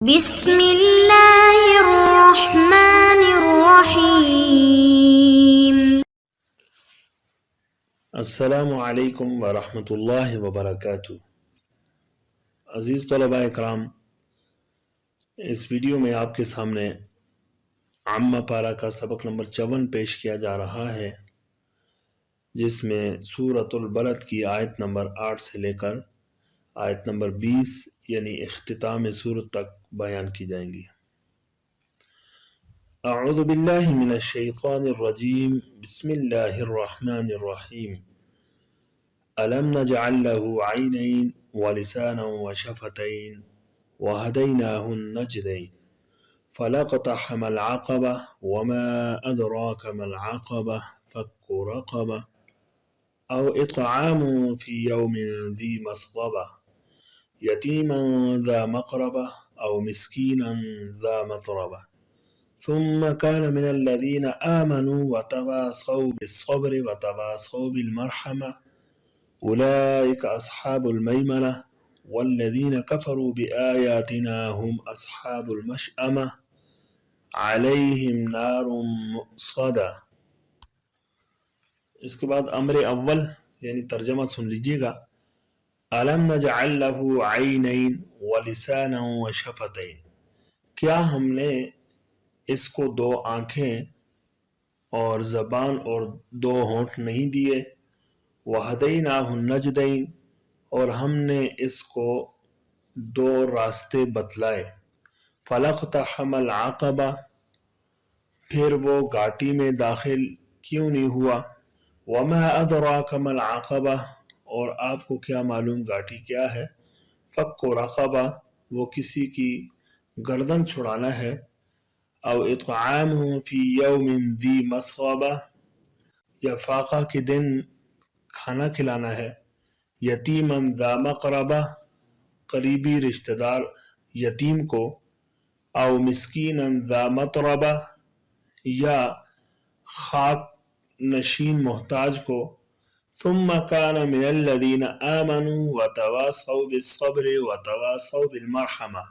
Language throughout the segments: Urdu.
بسم اللہ الرحمن الرحیم۔ السلام علیکم ورحمۃ اللہ وبرکاتہ۔ عزیز طلباء اکرام، اس ویڈیو میں آپ کے سامنے عامہ پارہ کا سبق نمبر 54 پیش کیا جا رہا ہے، جس میں سورۃ البلد کی آیت نمبر 8 سے لے کر آیت نمبر 20 یعنی اختتام سورت تک بیان کی جائیں گی۔ اعوذ باللہ من الشیطان الرجیم، بسم اللہ الرحمن الرحیم۔ ألم نجعل له عينين ولسانا وشفتين وهديناه النجدين فلاقتحم العقبة وما أدراك ما العقبة فك رقبة أو إطعام في يوم ذي مسغبة يتيما ذا مقربة أو مسكينا ذا متربة ثم كان من الذين آمنوا وتواصوا بالصبر وتواصوا بالمرحمة أولئك أصحاب الميمنة والذين كفروا بآياتنا هم أصحاب المشأمة عليهم نار مؤصدة۔ اس کے بعد امر اول یعنی ترجمہ سن لیجیے گا۔ ألم نجعل له عينين ولسانا وشفتين، کیا ہم نے اس کو دو آنکھیں اور زبان اور دو ہونٹ نہیں دیے؟ وَهَدَيْنَاهُ النَّجْدَيْنِ، اور ہم نے اس کو دو راستے بتلائے۔ فَلَاقْتَحَمَ الْعَقَبَةَ، پھر وہ گھاٹی میں داخل کیوں نہیں ہوا؟ وَمَا أَدْرَاكَ مَا الْعَقَبَةُ، اور آپ کو کیا معلوم گھاٹی کیا ہے؟ فَكُّ رَقَبَةٍ، وہ کسی کی گردن چھڑانا ہے۔ أَوْ إِطْعَامٌ فِي يَوْمٍ ذِي مَسْغَبَةٍ، یا فاقہ کے دن کھانا کھلانا ہے۔ یتیماً ذا مقربہ، قریبی رشتہ دار یتیم کو۔ او مسکیناً ذا متربہ، یا خاک نشین محتاج کو۔ ثم كان من الذين آمنوا وتواصوا بالصبر وتواصوا بالمرحمة،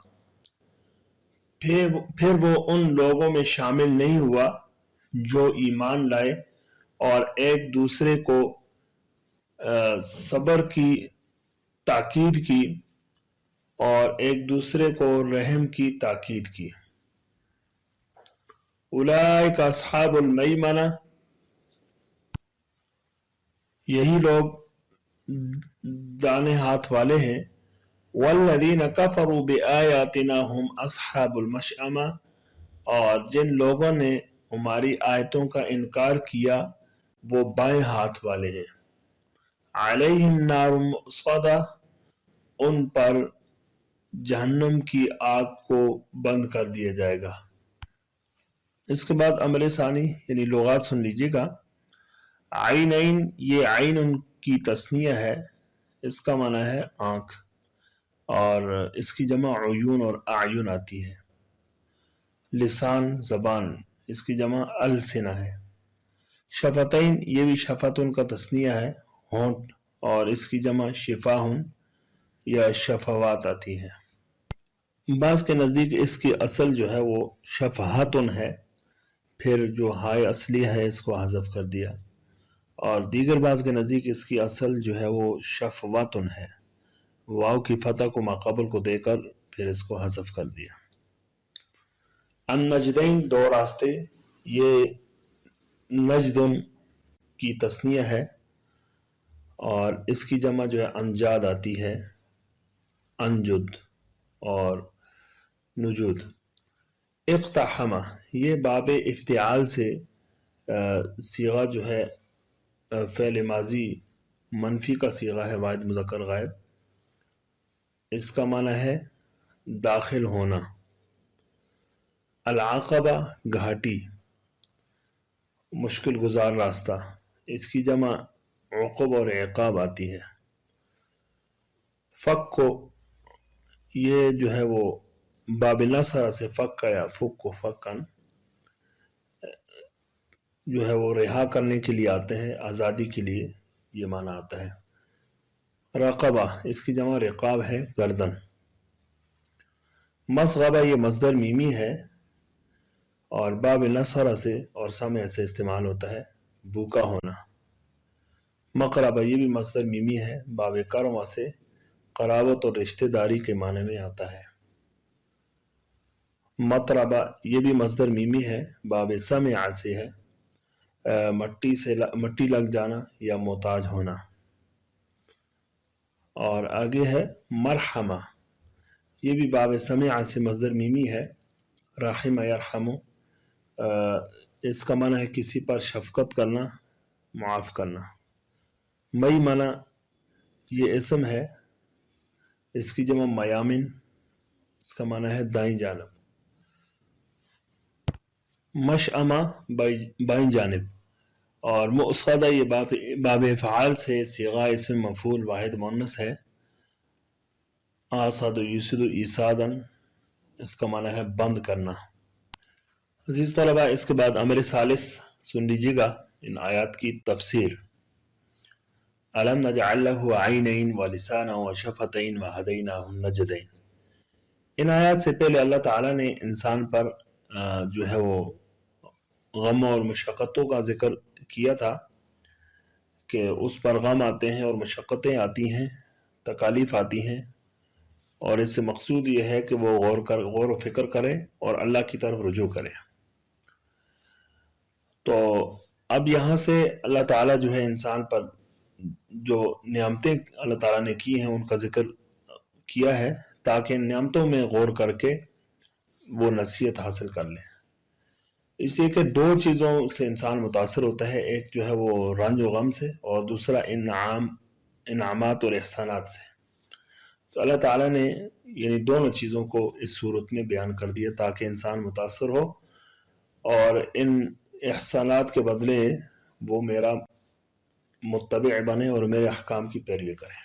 پھر وہ ان لوگوں میں شامل نہیں ہوا جو ایمان لائے اور ایک دوسرے کو صبر کی تاکید کی اور ایک دوسرے کو رحم کی تاکید کی۔ اولئک اصحاب المیمنہ، یہی لوگ دانے ہاتھ والے ہیں۔ والذین کفروا بآیاتنا هم اصحاب المشأمہ، اور جن لوگوں نے ہماری آیتوں کا انکار کیا وہ بائیں ہاتھ والے ہیں۔ علیہم نار مؤصدہ، ان پر جہنم کی آگ کو بند کر دیا جائے گا۔ اس کے بعد امر ثانی یعنی لغات سن لیجیے گا۔ عینین، یہ عین ان کی تثنیہ ہے، اس کا معنی ہے آنکھ، اور اس کی جمع عیون اور اعین آتی ہے۔ لسان، زبان، اس کی جمع السنہ ہے۔ شفتین، یہ بھی شفتن کا تثنیہ ہے، ہونٹ، اور اس کی جمع شفاہن یا شفوات آتی ہے۔ بعض کے نزدیک اس کی اصل جو ہے وہ شفہاتن ہے، پھر جو ہائے اصلی ہے اس کو حذف کر دیا، اور دیگر بعض کے نزدیک اس کی اصل جو ہے وہ شفواتن ہے، واو کی فتح کو ماقبل کو دے کر پھر اس کو حذف کر دیا۔ النجدین، دو راستے، یہ نجدن کی تثنیہ ہے اور اس کی جمع جو ہے انجاد آتی ہے، انجد اور نجود۔ اقتحمہ، یہ باب افتعال سے صیغہ جو ہے فعل ماضی منفی کا صیغہ ہے، واحد مذکر غائب، اس کا معنی ہے داخل ہونا۔ العقبہ، گھاٹی، مشکل گزار راستہ، اس کی جمع عقب اور عقاب آتی ہے۔ فک کو، یہ جو ہے وہ باب نصر سے فک یا فک کو فکن جو ہے وہ رہا کرنے کے لیے آتے ہیں، آزادی کے لیے یہ معنی آتا ہے۔ رقبہ، اس کی جمع رقاب ہے، گردن۔ مسغبہ یہ مصدر میمی ہے اور باب نصر سے اور سمع سے استعمال ہوتا ہے، بھوکا ہونا۔ مقربہ یہ بھی مصدر میمی ہے، باب کرما سے قرابت اور رشتہ داری کے معنی میں آتا ہے۔ مطربہ یہ بھی مصدر میمی ہے، باب سمع سے ہے، مٹی لگ جانا یا محتاج ہونا۔ اور آگے ہے مرحمہ، یہ بھی باب سمع سے مصدر میمی ہے، رحم یرحم، اس کا معنی ہے کسی پر شفقت کرنا، معاف کرنا۔ میمنہ یہ اسم ہے، اس کی جمع میامن، اس کا معنی ہے دائیں جانب۔ مشأمہ بائیں جانب، اور مؤصدہ یہ باب فعال سے صیغہ اسم مفعول واحد مؤنث ہے، آصد یوسد ایصادا، اس کا معنی ہے بند کرنا۔ عزیز طلبہ، اس کے بعد امر ثالث سن لیجیے گا ان آیات کی تفسیر۔ الم نجعل له عینین ولسانا وشفتین وہدیناہ النجدین۔ ان آیات سے پہلے اللہ تعالیٰ نے انسان پر جو ہے وہ غم اور مشقتوں کا ذکر کیا تھا کہ اس پر غم آتے ہیں اور مشقتیں آتی ہیں، تکالیف آتی ہیں، اور اس سے مقصود یہ ہے کہ وہ غور و فکر کرے اور اللہ کی طرف رجوع کرے۔ تو اب یہاں سے اللہ تعالیٰ جو ہے انسان پر جو نعمتیں اللہ تعالیٰ نے کی ہیں ان کا ذکر کیا ہے تاکہ ان نعمتوں میں غور کر کے وہ نصیحت حاصل کر لیں۔ اس لیے کہ دو چیزوں سے انسان متاثر ہوتا ہے، ایک جو ہے وہ رنج و غم سے، اور دوسرا انعامات اور احسانات سے۔ تو اللہ تعالیٰ نے یعنی دونوں چیزوں کو اس صورت میں بیان کر دیا تاکہ انسان متاثر ہو اور ان احسانات کے بدلے وہ میرا متبع بنے اور میرے احکام کی پیروی کرے۔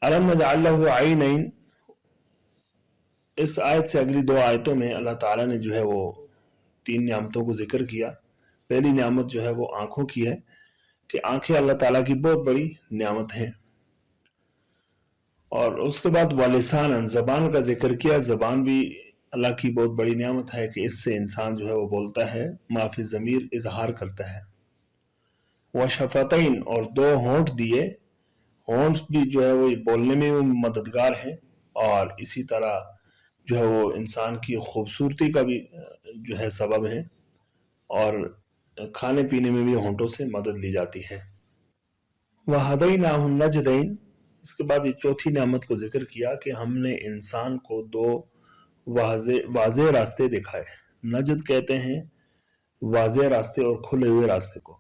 الم نجعل لہ عینین، اس آیت سے اگلی دو آیتوں میں اللہ تعالیٰ نے جو ہے وہ تین نعمتوں کو ذکر کیا۔ پہلی نعمت جو ہے وہ آنکھوں کی ہے کہ آنکھیں اللہ تعالیٰ کی بہت بڑی نعمت ہیں، اور اس کے بعد ولسان، زبان کا ذکر کیا۔ زبان بھی اللہ کی بہت بڑی نعمت ہے کہ اس سے انسان جو ہے وہ بولتا ہے، ما فی الضمیر اظہار کرتا ہے۔ وشفتین، اور دو ہونٹ دیے، ہونٹ بھی جو ہے وہ بولنے میں مددگار ہیں اور اسی طرح جو ہے وہ انسان کی خوبصورتی کا بھی جو ہے سبب ہے، اور کھانے پینے میں بھی ہونٹوں سے مدد لی جاتی ہے۔ وہدیناہ النجدین، اس کے بعد یہ چوتھی نعمت کو ذکر کیا کہ ہم نے انسان کو دو واضح راستے دکھائے۔ نجد کہتے ہیں واضح راستے اور کھلے ہوئے راستے کو۔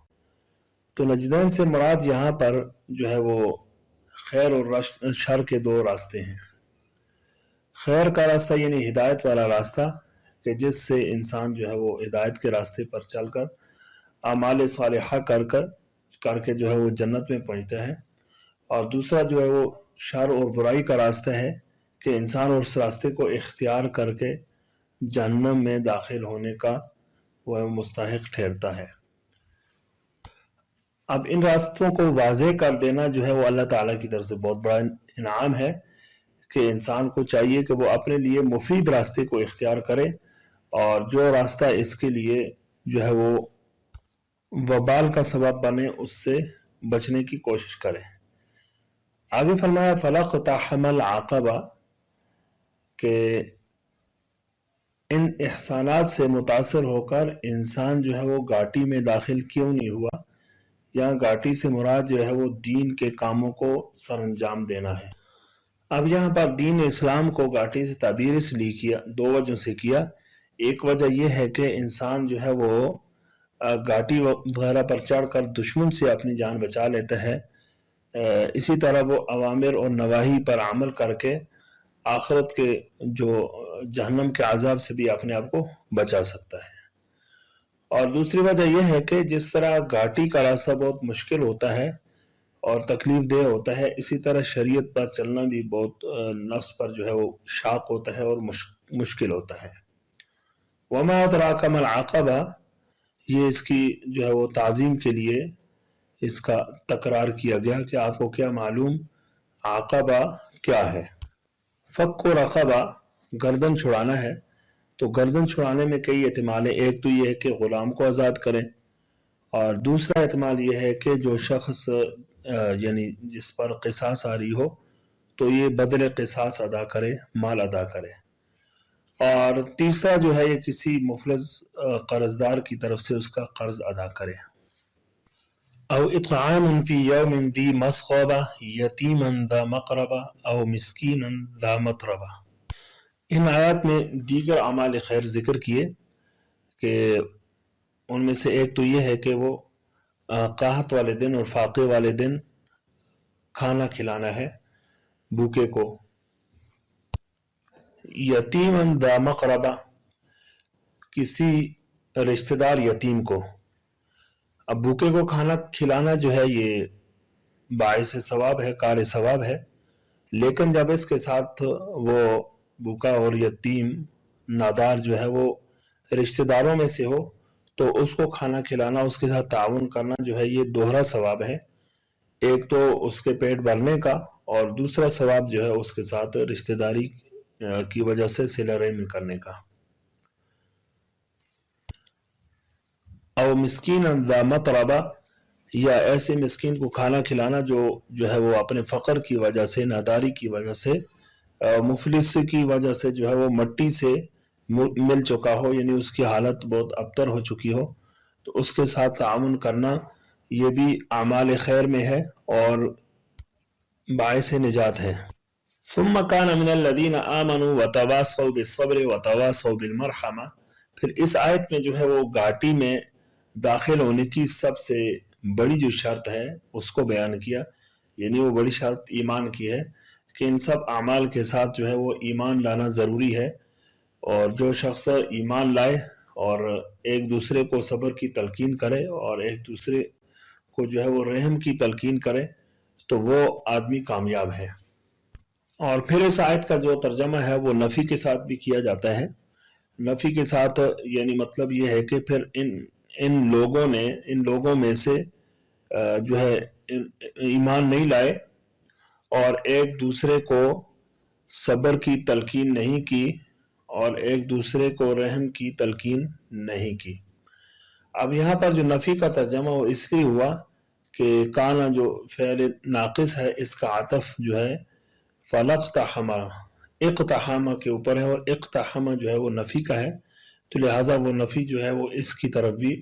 تو نجدین سے مراد یہاں پر جو ہے وہ خیر اور شر کے دو راستے ہیں۔ خیر کا راستہ یعنی ہدایت والا راستہ کہ جس سے انسان جو ہے وہ ہدایت کے راستے پر چل کر اعمال صالحہ کر کے جو ہے وہ جنت میں پہنچتا ہے، اور دوسرا جو ہے وہ شر اور برائی کا راستہ ہے کہ انسان اس راستے کو اختیار کر کے جہنم میں داخل ہونے کا وہ مستحق ٹھہرتا ہے۔ اب ان راستوں کو واضح کر دینا جو ہے وہ اللہ تعالیٰ کی طرف سے بہت بڑا انعام ہے کہ انسان کو چاہیے کہ وہ اپنے لیے مفید راستے کو اختیار کرے، اور جو راستہ اس کے لیے جو ہے وہ وبال کا سبب بنے اس سے بچنے کی کوشش کرے۔ آگے فرمایا فلاقتحم العقبہ، کہ ان احسانات سے متاثر ہو کر انسان جو ہے وہ گھاٹی میں داخل کیوں نہیں ہوا۔ یہاں گھاٹی سے مراد جو ہے وہ دین کے کاموں کو سر انجام دینا ہے۔ اب یہاں پر دین اسلام کو گھاٹی سے تعبیر اس لیے کیا، دو وجہ سے کیا۔ ایک وجہ یہ ہے کہ انسان جو ہے وہ گھاٹی وغیرہ پر چڑھ کر دشمن سے اپنی جان بچا لیتا ہے، اسی طرح وہ اوامر اور نواہی پر عمل کر کے آخرت کے جو جہنم کے عذاب سے بھی اپنے آپ کو بچا سکتا ہے۔ اور دوسری وجہ یہ ہے کہ جس طرح گھاٹی کا راستہ بہت مشکل ہوتا ہے اور تکلیف دہ ہوتا ہے، اسی طرح شریعت پر چلنا بھی بہت نفس پر جو ہے وہ شاق ہوتا ہے اور مشکل ہوتا ہے۔ وما ادراک ما العقبہ، یہ اس کی جو ہے وہ تعظیم کے لیے اس کا تکرار کیا گیا کہ آپ کو کیا معلوم عقبہ کیا ہے۔ فک و رقبہ گردن چھڑانا ہے، تو گردن چھڑانے میں کئی احتمال ہیں۔ ایک تو یہ ہے کہ غلام کو آزاد کریں، اور دوسرا احتمال یہ ہے کہ جو شخص یعنی جس پر قصاص آ رہی ہو تو یہ بدل قصاص ادا کرے، مال ادا کرے، اور تیسرا جو ہے یہ کسی مفلس قرض دار کی طرف سے اس کا قرض ادا کرے۔ او اطعام فی یوم ذی مسغبہ یتیما ذا مقربہ او مسکینا ذا متربہ۔ ان آیات میں دیگر اعمال خیر ذکر کیے کہ ان میں سے ایک تو یہ ہے کہ وہ قحط والے دن اور فاقے والے دن کھانا کھلانا ہے بھوکے کو۔ یتیما ذا مقربہ کسی رشتہ دار یتیم کو۔ اب بھوکے کو کھانا کھلانا جو ہے یہ باعث ثواب ہے، کار ثواب ہے، لیکن جب اس کے ساتھ وہ بھوکا اور یتیم نادار جو ہے وہ رشتہ داروں میں سے ہو تو اس کو کھانا کھلانا، اس کے ساتھ تعاون کرنا جو ہے یہ دوہرا ثواب ہے۔ ایک تو اس کے پیٹ بھرنے کا، اور دوسرا ثواب جو ہے اس کے ساتھ رشتہ داری کی وجہ سے صلہ رحمی کرنے کا۔ او مسکین ذا متربہ، یا ایسے مسکین کو کھانا کھلانا جو ہے وہ اپنے فقر کی وجہ سے، ناداری کی وجہ سے، مفلس کی وجہ سے جو ہے وہ مٹی سے مل چکا ہو، یعنی اس کی حالت بہت ابتر ہو چکی ہو، تو اس کے ساتھ تعاون کرنا یہ بھی اعمال خیر میں ہے اور باعث نجات ہے۔ ثم كان من الذين آمنوا وتواصوا بالصبر وتواصوا بالمرحمہ۔ پھر اس آیت میں جو ہے وہ گھاٹی میں داخل ہونے کی سب سے بڑی جو شرط ہے اس کو بیان کیا، یعنی وہ بڑی شرط ایمان کی ہے کہ ان سب اعمال کے ساتھ جو ہے وہ ایمان لانا ضروری ہے، اور جو شخص ایمان لائے اور ایک دوسرے کو صبر کی تلقین کرے اور ایک دوسرے کو جو ہے وہ رحم کی تلقین کرے تو وہ آدمی کامیاب ہے۔ اور پھر اس آیت کا جو ترجمہ ہے وہ نفی کے ساتھ بھی کیا جاتا ہے۔ نفی کے ساتھ یعنی مطلب یہ ہے کہ پھر ان لوگوں میں سے جو ہے ایمان نہیں لائے اور ایک دوسرے کو صبر کی تلقین نہیں کی اور ایک دوسرے کو رحم کی تلقین نہیں کی۔ اب یہاں پر جو نفی کا ترجمہ وہ اس لیے ہوا کہ کانا جو فعل ناقص ہے اس کا عطف جو ہے فَلَقْتَحَمَ اقتحامہ کے اوپر ہے، اور اقتحامہ جو ہے وہ نفی کا ہے، تو لہٰذا وہ نفی جو ہے وہ اس کی طرف بھی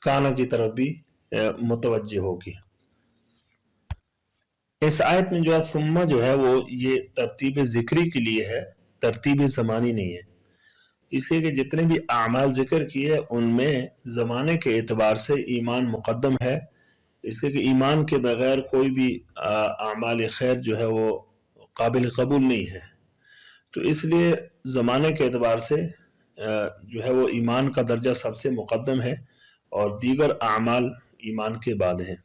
کانا کی طرف بھی متوجہ ہوگی۔ اس آیت میں جو ہے ثم جو ہے وہ یہ ترتیب ذکری کے لیے ہے، ترتیب زمانی نہیں ہے، اس لیے کہ جتنے بھی اعمال ذکر کیے ان میں زمانے کے اعتبار سے ایمان مقدم ہے، اس لیے کہ ایمان کے بغیر کوئی بھی اعمال خیر جو ہے وہ قابل قبول نہیں ہے، تو اس لیے زمانے کے اعتبار سے جو ہے وہ ایمان کا درجہ سب سے مقدم ہے اور دیگر اعمال ایمان کے بعد ہیں۔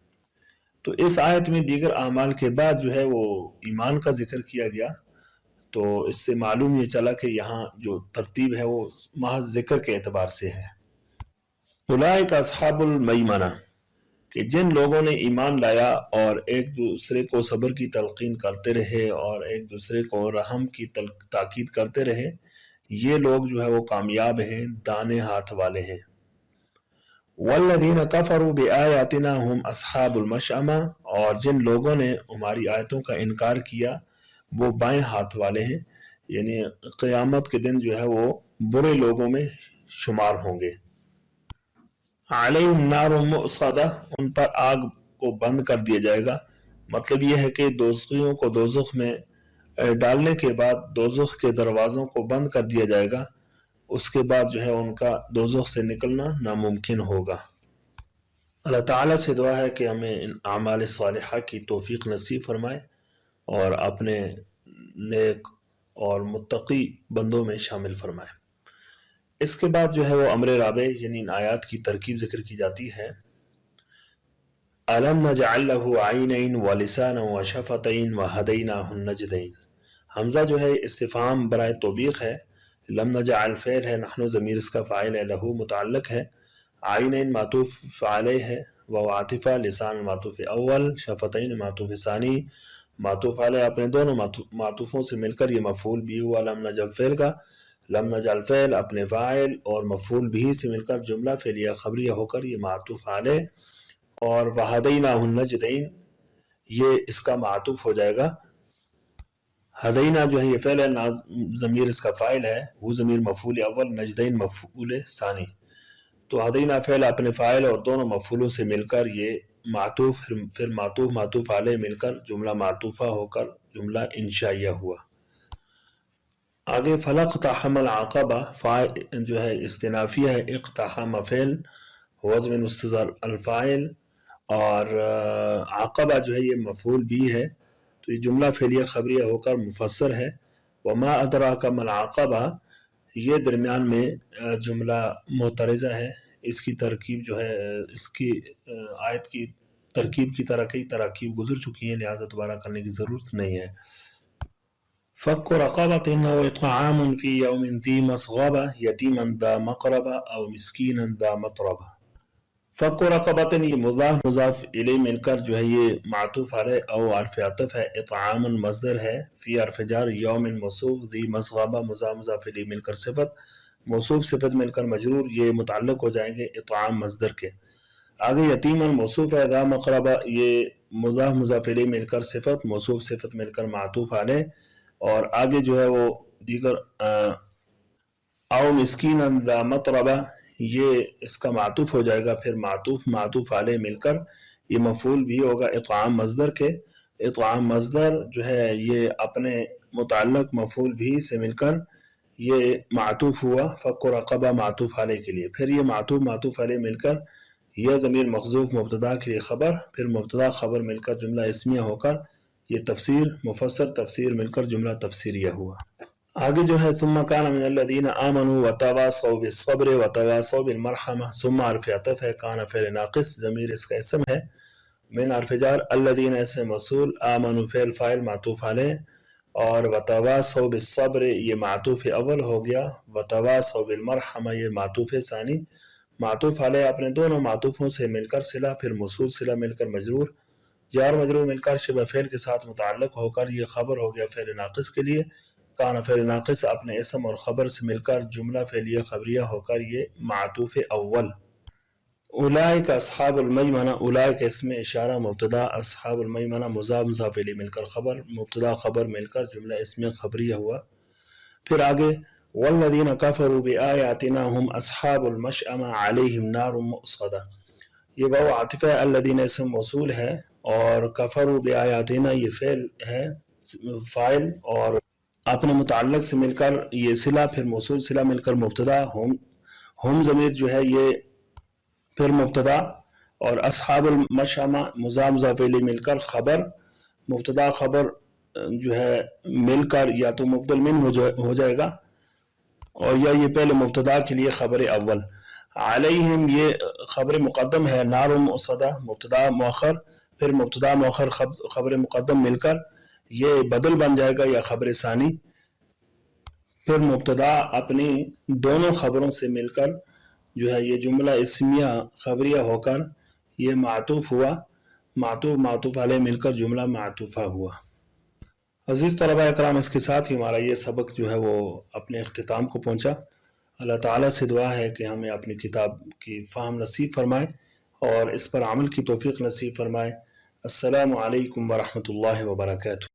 تو اس آیت میں دیگر اعمال کے بعد جو ہے وہ ایمان کا ذکر کیا گیا، تو اس سے معلوم یہ چلا کہ یہاں جو ترتیب ہے وہ محض ذکر کے اعتبار سے ہے۔ اولئک اصحاب المیمنہ، کہ جن لوگوں نے ایمان لایا اور ایک دوسرے کو صبر کی تلقین کرتے رہے اور ایک دوسرے کو رحم کی تاکید کرتے رہے، یہ لوگ جو ہے وہ کامیاب ہیں، دانے ہاتھ والے ہیں۔ والذین کفروا بآیاتنا هم اصحاب المشأمہ، اور جن لوگوں نے ہماری آیتوں کا انکار کیا وہ بائیں ہاتھ والے ہیں، یعنی قیامت کے دن جو ہے وہ برے لوگوں میں شمار ہوں گے۔ علیہم نار مؤصدہ، ان پر آگ کو بند کر دیا جائے گا، مطلب یہ ہے کہ دوزخیوں کو دوزخ میں ڈالنے کے بعد دوزخ کے دروازوں کو بند کر دیا جائے گا، اس کے بعد جو ہے ان کا دوزخ سے نکلنا ناممکن ہوگا۔ اللہ تعالیٰ سے دعا ہے کہ ہمیں ان اعمال صالحہ کی توفیق نصیب فرمائے اور اپنے نیک اور متقی بندوں میں شامل فرمائے۔ اس کے بعد جو ہے وہ امر رابع یعنی ان آیات کی ترکیب ذکر کی جاتی ہے۔ أَلَمْ نَجْعَلْ لَهُ عَيْنَيْنِ وَلِسَانًا وَشَفَتَيْنِ وَهَدَيْنَاهُ النَّجْدَيْنِ۔ حمزہ جو ہے استفہام برائے توبیخ ہے، لم نجعل فعل ہے، نحن ضمیر اس کا فاعل ہے، لہو متعلق ہے، عینین معطوف علیہ ہے، و عاطفہ، لسان معطوف اول، شفتین معطوف ثانی، معطوف علیہ اپنے دونوں معطوفوں سے مل کر یہ مفعول بھی ہوا لم نجعل فعل کا، لم نجعل فعل اپنے فاعل اور مفعول بھی سے مل کر جملہ فعلیہ خبریہ ہو کر یہ معطوف علیہ، اور وہدیناہ النجدین یہ اس کا معطوف ہو جائے گا۔ ہدینہ جو ہے یہ فعل ہے، ضمیر اس کا فاعل ہے، وہ ضمیر مفعول اول، نجدین مفعول ثانی، تو ہدینہ فعل اپنے فاعل اور دونوں مفعولوں سے مل کر یہ معطوف، پھر معطوف معطوف علیہ مل کر جملہ معطوفہ ہو کر جملہ انشائیہ ہوا۔ آگے فلاقتحم العقبہ فاعل جو ہے استنافیہ ہے، اقتحم فعل وزن مستتر الفاعل، اور عقبہ جو ہے یہ مفعول بھی ہے، تو یہ جملہ فعلیہ خبریہ ہو کر مفسر ہے۔ وما ادراک ما العقبہ یہ درمیان میں جملہ معترضہ ہے، اس کی ترکیب جو ہے اس کی آیت کی ترکیب کی طرح کئی تراکیب گزر چکی ہیں، لہٰذا دوبارہ کرنے کی ضرورت نہیں ہے۔ فک رقبۃ او اطعام فی یوم ذی مسغبہ یتیما ذا مقربہ او مسکینا ذا متربہ۔ فک رقبۃ یہ مضاف مضاف الیہ مل کر جو ہے یہ معطوف علیہ او حرف عطف ہے، اطعام مصدر ہے، فی حرف جر، یوم موصوف، ذی مسغبہ مضاف مضاف الیہ مل کر صفت، موصوف صفت مل کر مجرور، یہ متعلق ہو جائیں گے اطعام مصدر کے۔ آگے یتیما موصوف ہے، ذا مقربہ یہ مضاف مضاف الیہ مل کر صفت، موصوف صفت مل کر معطوف علیہ، اور آگے جو ہے وہ دیگر او مسکینا ذا متربہ یہ اس کا معطوف ہو جائے گا، پھر معطوف معطوف علیہ مل کر یہ مفعول بھی ہوگا اطعام مصدر کے۔ اطعام مصدر جو ہے یہ اپنے متعلق مفعول بھی سے مل کر یہ معطوف ہوا فک رقبہ معطوف علیہ کے لیے، پھر یہ معطوف معطوف علیہ مل کر یہ ضمیر محذوف مبتدا کے لیے خبر، پھر مبتدا خبر مل کر جملہ اسمیہ ہو کر یہ تفسیر مفسر تفسیر مل کر جملہ تفسیریہ ہوا۔ آگے جو ہے ثم کان من الذین آمنوا وتواصوا بالصبر وتواصوا بالمرحمہ، ثم حرف عطف ہے، کان فعل ناقص، ضمیر اس کا اسم ہے، من حرف جر، الذین اسم موصول، آمنوا فعل فاعل معطوف علیہ، اور وتواصوا بالصبر یہ معطوف اول ہو گیا، وتواصوا بالمرحمہ یہ معطوف ثانی، معطوف علیہ اپنے دونوں معطوفوں سے مل کر صلہ، پھر موصول صلہ مل کر مجرور، جار مجرور مل کر شبہ فعل کے ساتھ متعلق ہو کر یہ خبر ہو گیا فعل ناقص کے لیے، کان فعل ناقص اپنے اسم اور خبر سے مل کر جملہ فعلیہ خبریہ ہو کر یہ معطوف اول۔ اولئک اصحاب المیمنہ، اولئک اسم اشارہ مبتدا، اصحاب المیمنہ مضاف مضاف الیہ مل کر خبر، مبتدا خبر مل کر جملہ اسم خبریہ ہوا۔ پھر آگے والذین کفروا بآیاتنا هم اصحاب المشأمہ علیہم نار مؤصدہ، یہ واو عاطفہ ہے، الذین اسم موصول ہے، اور کفروا بآیاتنا یہ فعل ہے فاعل، اور اپنے متعلق سے مل کر یہ صلہ، پھر موصول صلہ مل کر مبتدا، ہم ضمیر جو ہے یہ پھر مبتدا، اور اصحاب المشأمہ مضاف مضاف الیہ مل کر خبر، مبتدا خبر جو ہے مل کر یا تو مبدل من ہو جائے گا، اور یا یہ پہلے مبتدا کے لیے خبر اول، علیہم یہ خبر مقدم ہے، نار مؤصدہ مبتدا مؤخر، پھر مبتدا مؤخر خبر مقدم مل کر یہ بدل بن جائے گا یا خبر ثانی، پھر مبتدا اپنی دونوں خبروں سے مل کر جو ہے یہ جملہ اسمیہ خبریہ ہو کر یہ معطوف ہوا، معطوف معطوف علیہ مل کر جملہ معطوفہ ہوا۔ عزیز طلباء اکرام، اس کے ساتھ ہی ہمارا یہ سبق جو ہے وہ اپنے اختتام کو پہنچا۔ اللہ تعالیٰ سے دعا ہے کہ ہمیں اپنی کتاب کی فہم نصیب فرمائے اور اس پر عمل کی توفیق نصیب فرمائے۔ السلام علیکم ورحمۃ اللہ وبرکاتہ۔